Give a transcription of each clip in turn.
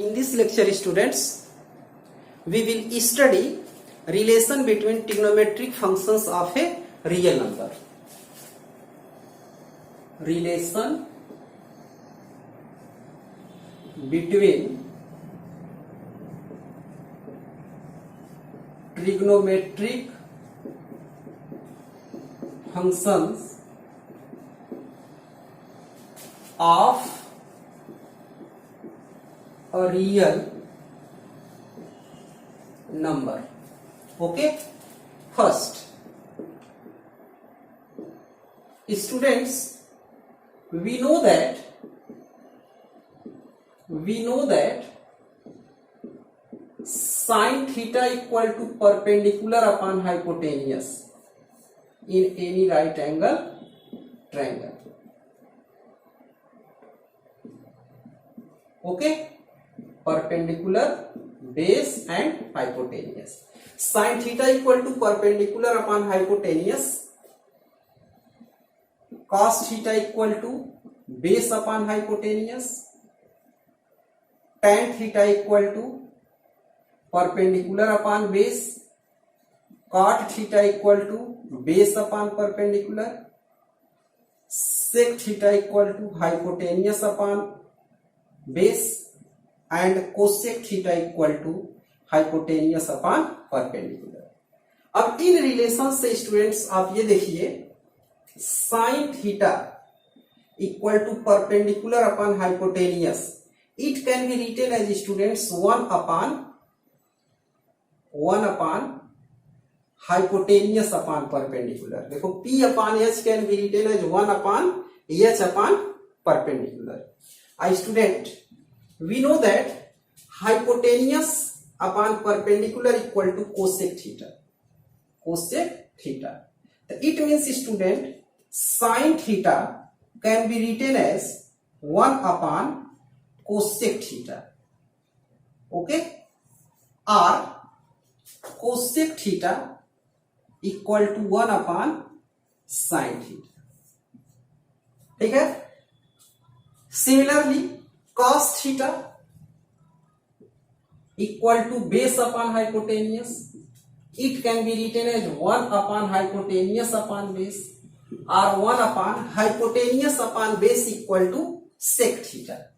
In this lecture, students, we will study relation between trigonometric functions of a real number. Relation between trigonometric functions of a real number. Okay, first, students, we know that sin theta equal to perpendicular upon hypotenuse in any right angle triangle. Okay, perpendicular, base and hypotenuse. Sin theta equal to perpendicular upon hypotenuse, cos theta equal to base upon hypotenuse, tan theta equal to perpendicular upon base, cot theta equal to base upon perpendicular, sec theta equal to hypotenuse upon base and cosec theta equal to hypotenuse upon perpendicular. अब in relation से students आप ये देखिए, sin theta equal to perpendicular upon hypotenuse, it can be written as students 1 upon hypotenuse upon perpendicular. देखो p upon h can be written as 1 upon h upon perpendicular. Student, we know that hypotenuse upon perpendicular equal to cosec theta. It means student, sin theta can be written as 1 upon cosec theta. Okay, or cosec theta equal to 1 upon sin theta. ठीक है. Similarly, cos theta equal to base upon hypotenuse, it can be written as 1 upon hypotenuse upon base or 1 upon hypotenuse upon base equal to sec theta.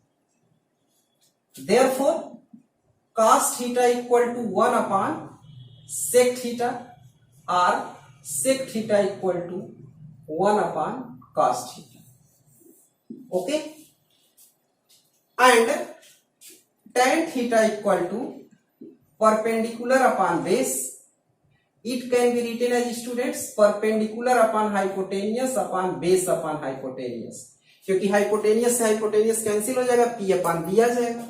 Therefore, cos theta equal to 1 upon sec theta or sec theta equal to 1 upon cos theta. Okay, and tan theta equal to perpendicular upon base, it can be written as students perpendicular upon hypotenuse upon base upon hypotenuse, क्योंकि hypotenuse से hypotenuse cancel हो जाएगा, p upon b आ जाएगा.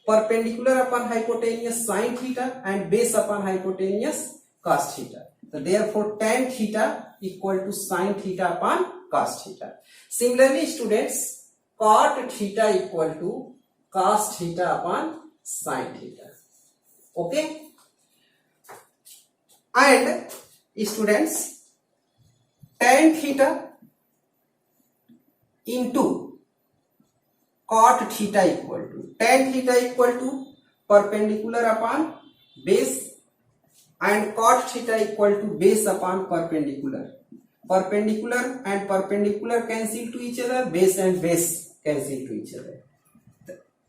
Perpendicular upon hypotenuse sin theta and base upon hypotenuse cos theta. So therefore tan theta equal to sin theta upon cos theta. Similarly, students, cot theta equal to cos theta upon sin theta. Okay, and students, tan theta into cot theta equal to, tan theta equal to perpendicular upon base and cot theta equal to base upon perpendicular. Perpendicular and perpendicular cancel to each other, base and base cancel to each other.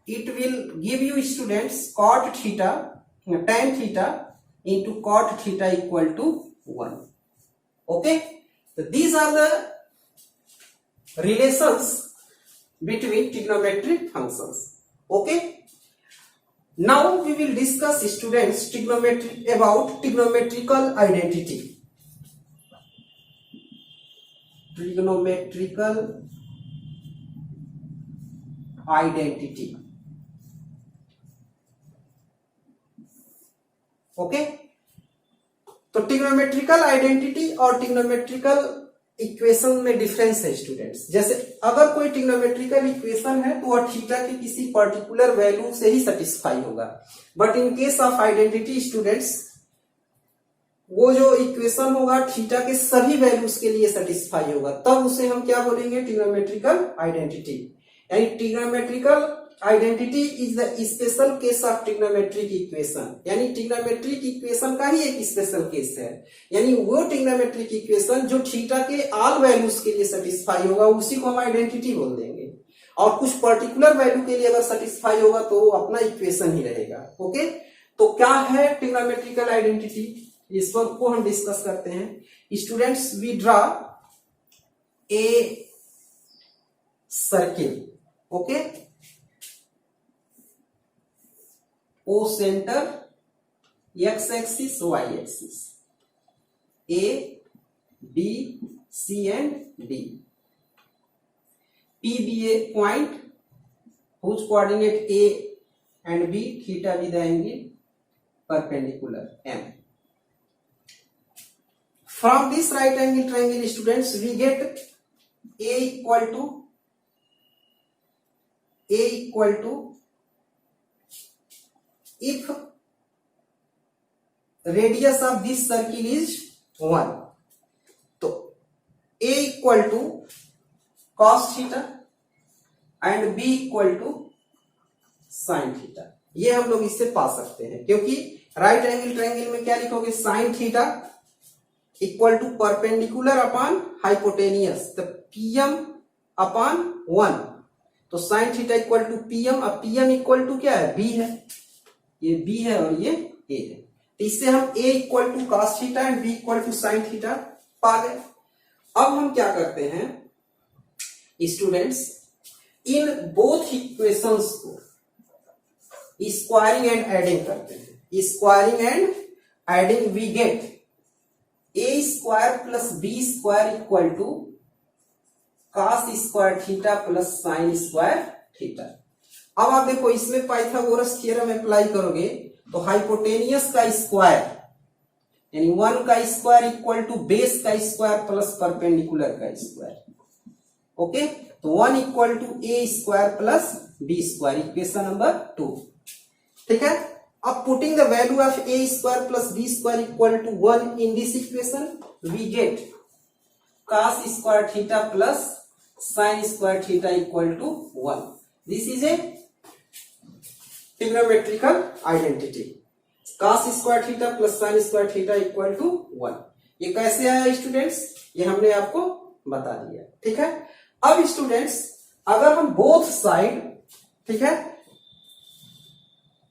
It will give you students cot theta, tan theta into cot theta equal to 1. Okay, so these are the relations between trigonometric functions. Okay, now we will discuss students about trigonometrical identity. Trigonometrical identity. Okay, तो trigonometrical identity और trigonometrical equation में difference है students. जैसे अगर कोई trigonometrical equation है तो वह थीटा के किसी पर्टिकुलर वैल्यू से ही सेटिस्फाई होगा, but in case of identity students वो जो इक्वेशन होगा थीटा के सभी वैल्यूज के लिए सेटिस्फाई होगा, तब उसे हम क्या बोलेंगे, ट्रिग्नोमेट्रिकल आइडेंटिटी. यानी trigonometrical identity is the special case of trigonometric equation, यानी ट्रिग्नोमेट्रिक इक्वेशन का ही एक स्पेशल केस है, यानी वो ट्रिग्नोमेट्रिक इक्वेशन जो थीटा के ऑल वैल्यूज के लिए सेटिस्फाई होगा उसी को हम आइडेंटिटी बोल देंगे, और कुछ पर्टिकुलर वैल्यू के लिए अगर सेटिस्फाई होगा तो वो अपना इक्वेशन ही रहेगा। ओके, तो क्या है ट्रिग्नोमेट्रिकल आइडेंटिटी, इस पर को हम डिस्कस करते हैं। Students, we draw a circle, okay, O centre, X axis, Y axis, A B C and D, P be a point whose coordinate A and B, theta with the angle perpendicular M. From this right angle triangle, students, we get A equal to if radius of this circle is 1, तो A equal to cos theta and B equal to sine theta, ये हम लोग इससे पा सकते हैं, क्योंकि right angle triangle में क्या लिखोगे, sine theta equal to perpendicular upon hypotenuse, तो पीएम अपॉन 1, तो sine theta equal to PM, अब पीएम इक्वल टू क्या है, बी है, ये बी है और ये ए है, तो इससे हम A equal to cos theta and B equal to sine theta पा गए। अब हम क्या करते हैं स्टूडेंट्स, इन बोथ इक्वेशंस को स्क्वायरिंग एंड एडिंग करते हैं। Squaring and adding we get A square plus B square equal to cos square theta plus sine square theta. अब आप देखो, इसमें पाइथागोरस थ्योरम अप्लाई करोगे तो हाइपोटेनियस का स्क्वायर यानी 1 का स्क्वायर इक्वल टू बेस का स्क्वायर प्लस परपेंडिकुलर का स्क्वायर, ओके, तो 1 equal to A square plus B square, equation number 2, ठीक है। अब putting the value of A square plus B square equal to 1 in this equation, we get cos square theta plus sine square theta equal to 1। This is a trigonometrical identity, cos square theta plus sine square theta equal to 1। ये कैसे आया students, ये हमने आपको बता दिया, ठीक है। अब स्टूडेंट्स, अगर हम बोथ साइड, ठीक है,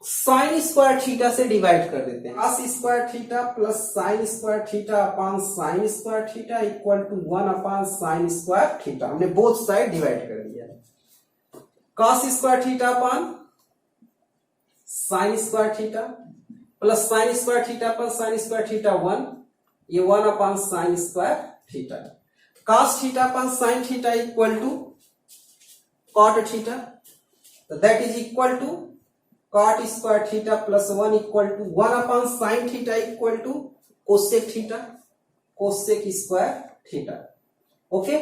साइन स्क्वायर थीटा से डिवाइड कर देते हैं, cos square theta plus sine square theta upon sine square theta equal to 1 upon sine square theta, हमने बोथ साइड डिवाइड कर दिया। cos square theta upon sine square theta plus sine square theta upon sine square theta 1, ये 1 upon sine square theta, cos theta upon sine theta equal to cot theta, तो that is equal to cot square theta plus 1 equal to 1 upon sine theta equal to cosec theta, cosec square theta, okay.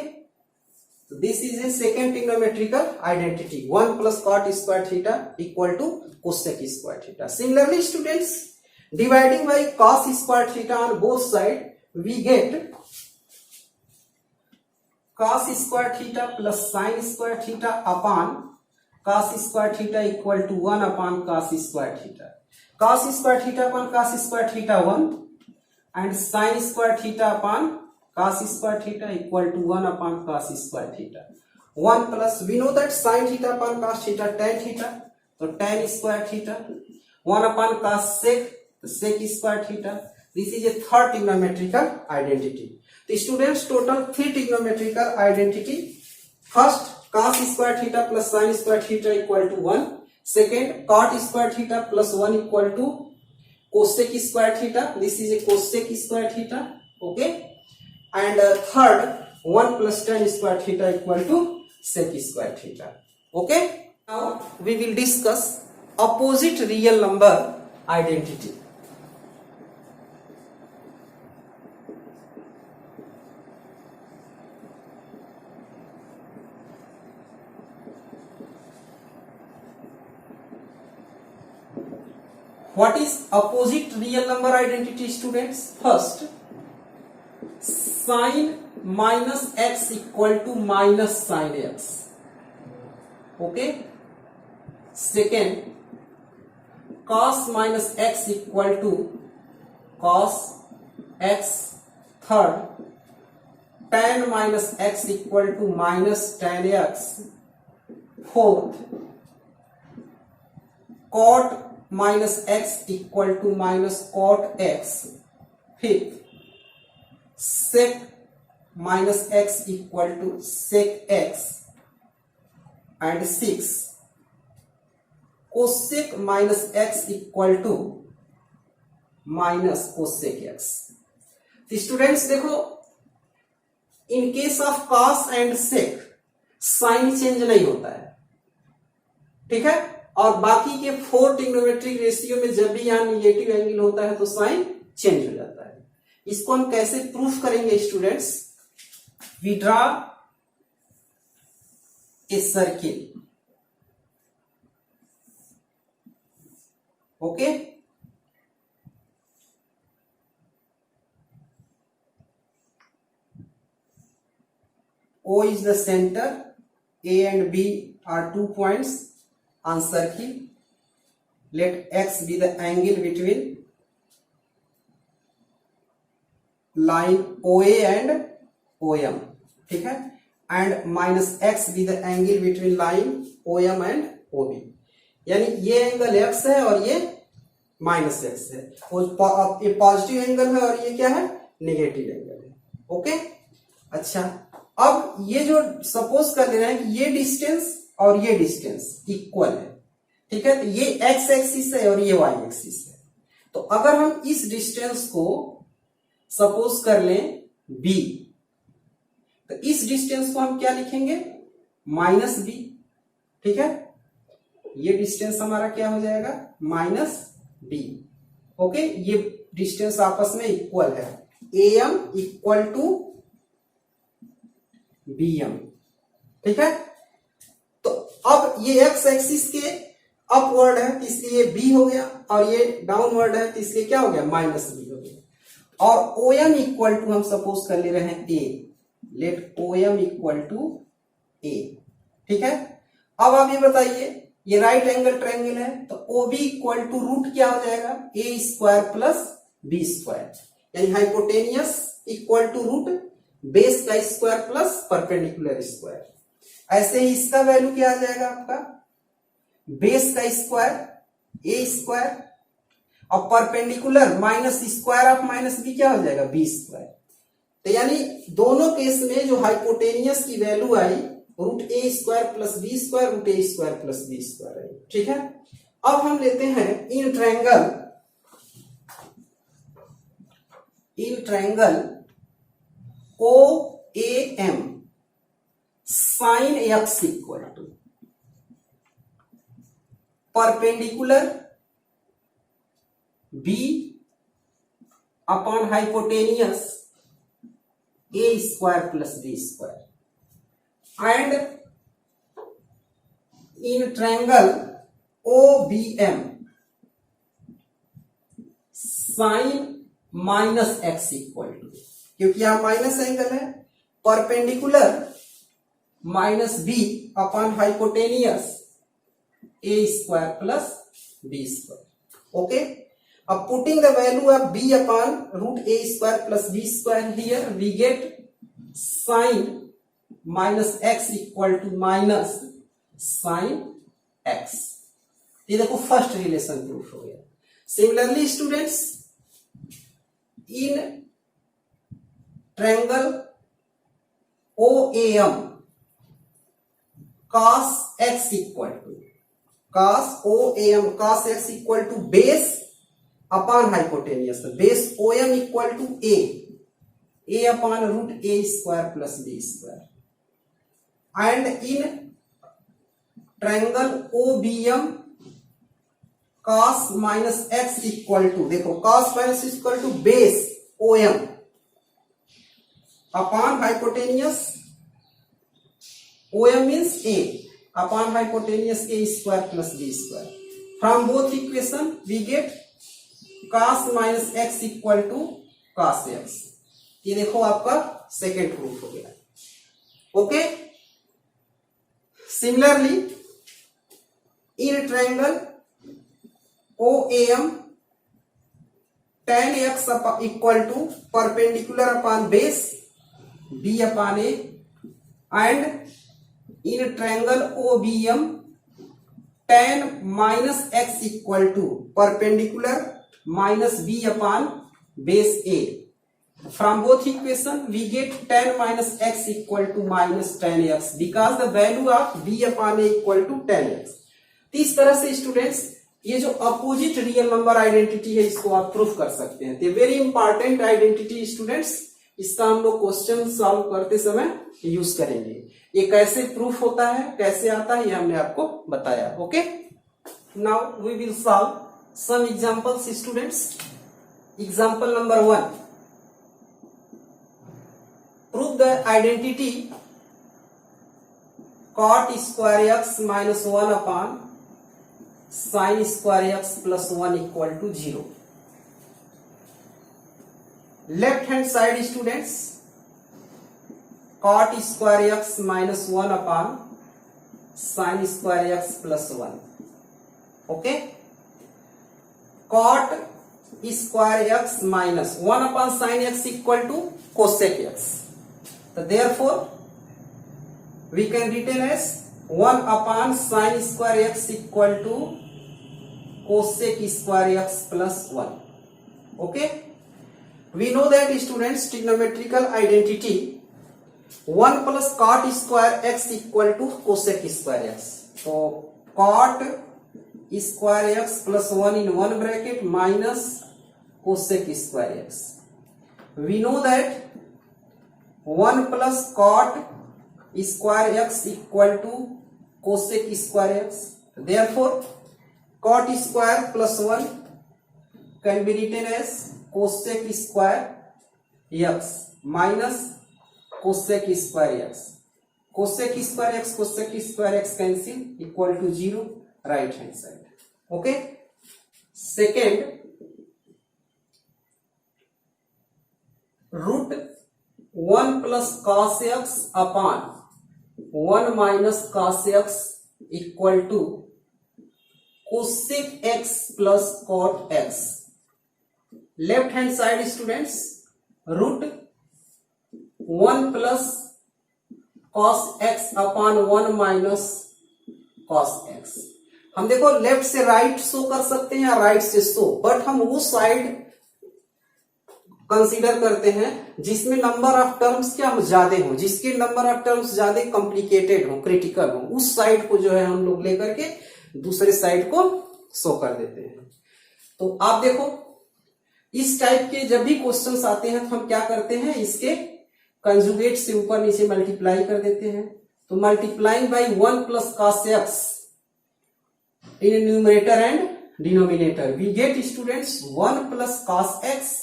तो this is a second trigonometrical identity, 1 plus cot square theta equal to cosec square theta. Similarly students, dividing by cos square theta on both side, we get cos square theta plus sine square theta upon cos square theta equal to 1 upon cos square theta, cos square theta upon cos square theta 1 and sine square theta upon cos square theta equal to 1 upon cos square theta, 1 plus we know that sine theta upon cos theta tan theta, तो tan square theta, 1 upon cos sec, तो sec square theta. This is a third trigonometrical identity. तो students, total 3 trigonometrical identity, first cos square theta plus sine square theta equal to 1, second cot square theta plus 1 equal to cosec square theta, this is a cosec square theta, okay, and third 1 प्लस tan square theta equal to sec square theta, okay. Now we will discuss opposite real number identity. What is opposite real number identity, students? First, sin minus x equal to minus sin x. Okay. Second cos minus X equal to cos x, third tan minus X equal to minus tan x, fourth cot minus X equal to minus cot x, fifth sec minus X equal to sec x, and six cosec minus X equal to minus cosec x। तो students देखो, in case of cos एंड sec sign change नहीं होता है, ठीक है, और बाकी के 4 ट्रिग्नोमेट्रिक रेशियो में जब भी यहां निगेटिव एंगल होता है तो साइन चेंज हो जाता है। इसको हम कैसे प्रूफ करेंगे students? We draw a circle, okay, O is the center, A and B are 2 points on circle. Let x be the angle between line OA and OM, ठीक है, and minus x be the angle between line OM and OB। यानी ये angle x है और ये minus x है, ये positive angle है और ये क्या है, नेगेटिव एंगल है, ओके। अच्छा, अब ये जो सपोज कर ले रहे हैं कि ये डिस्टेंस और ये डिस्टेंस इक्वल है, ठीक है, तो ये x एक्सिस है और ये y एक्सिस है। तो अगर हम इस डिस्टेंस को सपोज कर लें b, तो इस डिस्टेंस को हम क्या लिखेंगे, माइनस b, ठीक है, ये डिस्टेंस हमारा क्या हो जाएगा, माइनस b, ओके। ये डिस्टेंस आपस में इक्वल है, am इक्वल टू bm, ठीक है। तो अब ये x एक्सिस के अपवर्ड है तो इसलिए ये b हो गया, और ये डाउनवर्ड है तो इसलिए क्या हो गया, माइनस b हो गया। और OM इक्वल टू हम सपोज कर ले रहे हैं a, let OM equal to a, ठीक है। अब आप ये बताइए, ये राइट एंगल ट्रायंगल है तो OB इक्वल टू रूट क्या हो जाएगा, a square plus b square, यानी hypotenuse equal to root base का स्क्वायर प्लस परपेंडिकुलर स्क्वायर। ऐसे ही इसका वैल्यू क्या आ जाएगा आपका, बेस का स्क्वायर ए स्क्वायर और perpendicular minus square of minus B क्या हो जाएगा, बी स्क्वायर। तो यानी दोनों केस में जो हाइपोटेनियस की वैल्यू आई root A square plus B square, root A square plus B square आई, ठीक है। अब हम लेते हैं in triangle OAM sine X equal to perpendicular B upon hypotenuse A square plus B square, and in triangle OBM sine minus X equal to, क्योंकि यहां minus angle है, perpendicular minus B upon hypotenuse A square plus B square, okay. अब putting the value of b upon root A square plus B square here we get sine minus X equal to minus sine X. ये देखो first relation proof हो गया। Similarly students, in triangle OAM cos x equal to cos x equal to base upon hypotenuse, base OM equal to a upon root A square plus B square, and in triangle OBM cos minus X equal to, देखो cos minus equal to base OM upon hypotenuse, OM means a upon hypotenuse a square plus b square. From both equation we get cos minus X equal to cos x। ये देखो आपका second proof हो गया, okay. Similarly in triangle OAM tan x equal to perpendicular upon base B upon A, and in triangle OBM tan minus x equal to perpendicular minus B upon base A. From both equation we get tan minus x equal to minus tan x because the value of B upon A equal to tan x. इस तरह से students ये जो opposite real number identity है इसको आप proof कर सकते हैं. वेरी इंपॉर्टेंट आइडेंटिटी स्टूडेंट्स, इसका हम लोग क्वेश्चन सॉल्व करते समय यूज करेंगे. ये कैसे प्रूफ होता है, कैसे आता है, ये हमने आपको बताया. Okay, now we will solve some examples students. Example number 1, prove the identity cot square x minus 1 upon sin square x plus 1 equal to 0. Left hand side students, cot square x minus 1 upon sin square x plus 1. Okay, cot square x minus 1 upon sin x equal to cosec x. So therefore we can written as 1 upon sin square x equal to cosec square x plus 1. Okay, we know that students trigonometrical identity 1 plus cot square x equal to cosec square x. So cot square x plus 1 in one bracket minus cosec square x. We know that 1 plus cot square x equal to cosec square x. Therefore cot square plus 1 can be written as cosec square x minus cosec square x. Cosec square x cancel, equal to 0, right hand side. Okay, second, root 1 plus cos x upon 1 minus cos x equal to cosec x plus cot x. Left hand side students, root 1 plus cos x upon 1 minus cos x. हम देखो left से right show कर सकते हैं या right से show, but हम वो साइड कंसीडर करते हैं जिसमें नंबर ऑफ टर्म्स क्या ज्यादा हो, जिसके नंबर ऑफ टर्म्स ज्यादा कॉम्प्लिकेटेड हो, क्रिटिकल हो, उस साइड को जो है हम लोग लेकर के दूसरे साइड को शो कर देते हैं. तो आप देखो इस टाइप के जब भी क्वेश्चंस आते हैं तो हम क्या करते हैं, इसके कंजुगेट से ऊपर नीचे मल्टीप्लाई कर देते हैं. तो multiplying by 1 plus cos X in numerator and denominator we get students 1 plus cos X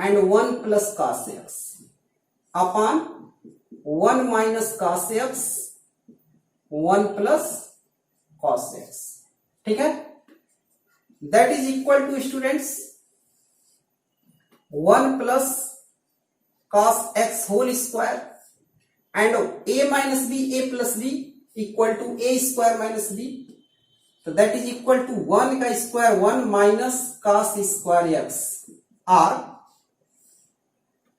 and 1 plus cos x upon 1 minus cos x 1 plus cos x. ठीक है, that is equal to students 1 plus cos x whole square and a minus b, a plus b equal to a square minus b. So that is equal to 1 का square 1 minus cos square x or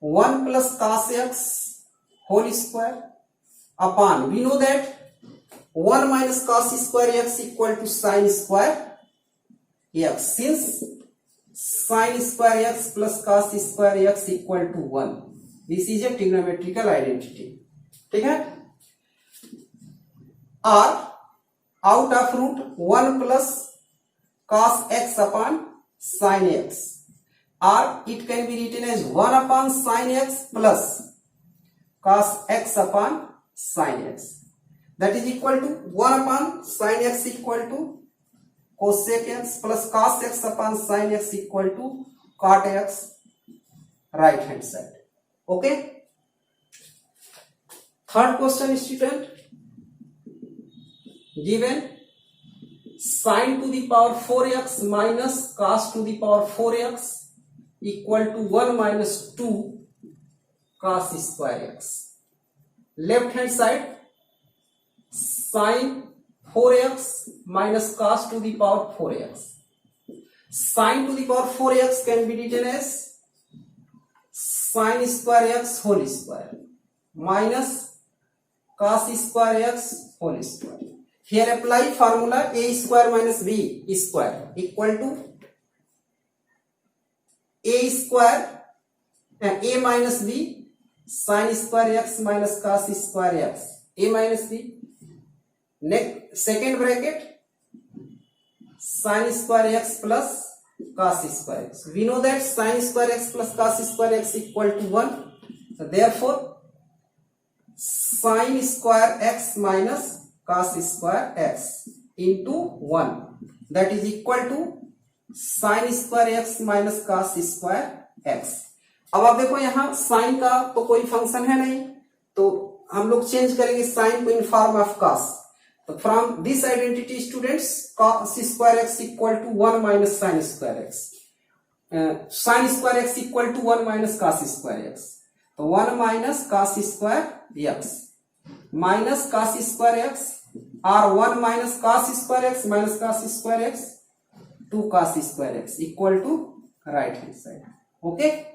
1 plus cos x whole square upon, we know that 1 minus cos square x equal to sin square x, since sin square x plus cos square x equal to 1. This is a trigonometrical identity. ठीक है, or out of root 1 plus cos x upon sin x, or it can be written as 1 upon sin x plus cos x upon sin x. That is equal to 1 upon sin x equal to cosec x plus cos x upon sin x equal to cot x, right hand side. Okay. Third question student, given sin to the power 4x minus cos to the power 4x equal to 1 minus 2 cos square x. Left hand side sin 4x minus cos to the power 4x. Sin to the power 4x can be written as sin square x whole square minus cos square x whole square. Here apply formula a square minus b square equal to a square and a minus b sin square x minus cos square x, a minus b. Next second bracket sin square x plus cos square x. We know that sin square x plus cos square x equal to 1. So therefore sin square x minus cos square x into 1, that is equal to sin square x minus cos square x. अब आप देखो यहाँ sin का तो कोई function है नहीं, तो हम लोग चेंज करेंगे sin को इन फॉर्म ऑफ cos. तो from this identity students cos square x equal to 1 minus sin square x, sin square x equal to 1 minus cos square x. तो 1 minus cos square x minus cos square x और 1 minus cos square x minus cos square x 2 cos square x equal to right hand side. Okay.